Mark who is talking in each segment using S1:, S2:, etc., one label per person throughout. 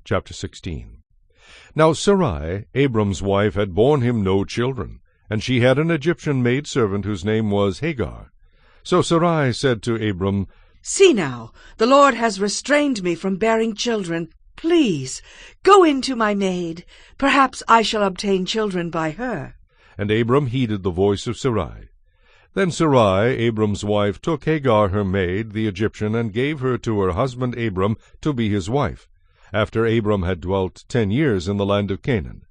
S1: Chapter 16. Now Sarai, Abram's wife, had borne him no children, and she had an Egyptian maidservant whose name was Hagar. So Sarai said to Abram,
S2: "See now, the Lord has restrained me from bearing children. Please, go in to my maid. Perhaps I shall obtain children by her."
S1: And Abram heeded the voice of Sarai. Then Sarai, Abram's wife, took Hagar her maid, the Egyptian, and gave her to her husband Abram to be his wife, after Abram had dwelt 10 years in the land of Canaan.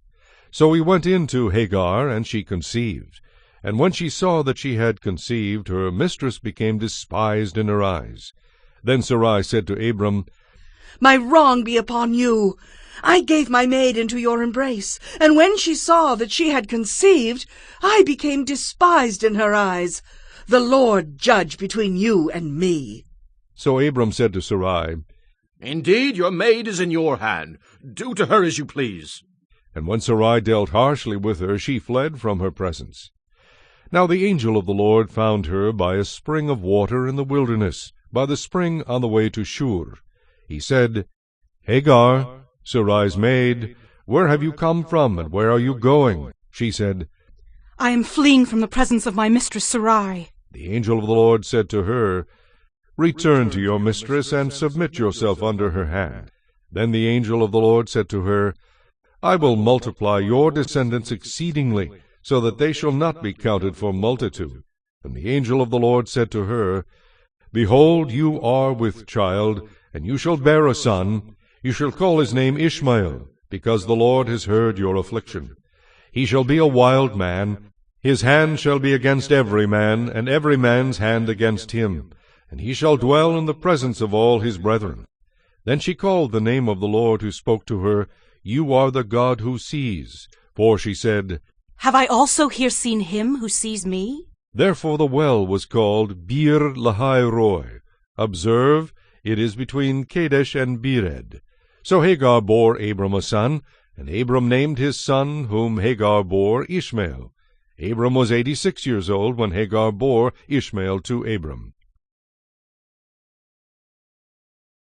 S1: So he went in to Hagar, and she conceived. And when she saw that she had conceived, her mistress became despised in her eyes. Then Sarai said to Abram,
S2: "My wrong be upon you. I gave my maid into your embrace, and when she saw that she had conceived, I became despised in her eyes. The Lord judge between you and me."
S1: So Abram said to Sarai,
S3: "Indeed, your maid is in your hand. Do to her as you please."
S1: And when Sarai dealt harshly with her, she fled from her presence. Now the angel of the Lord found her by a spring of water in the wilderness, by the spring on the way to Shur. He said, "Hagar, Sarai's maid, where have you come from, and where are you going?" She said,
S4: "I am fleeing from the presence of my mistress Sarai."
S1: The angel of the Lord said to her, "Return to your mistress, and submit yourself under her hand." Then the angel of the Lord said to her, "I will multiply your descendants exceedingly, so that they shall not be counted for multitude." And the angel of the Lord said to her, "Behold, you are with child, and you shall bear a son. You shall call his name Ishmael, because the Lord has heard your affliction. He shall be a wild man. His hand shall be against every man, and every man's hand against him. And he shall dwell in the presence of all his brethren." Then she called the name of the Lord who spoke to her, "You are the God who sees." For she said,
S4: "Have I also here seen him who sees me?"
S1: Therefore the well was called Bir Lahai Roi. Observe, it is between Kadesh and Bered. So Hagar bore Abram a son, and Abram named his son, whom Hagar bore, Ishmael. Abram was 86 years old when Hagar bore Ishmael to Abram.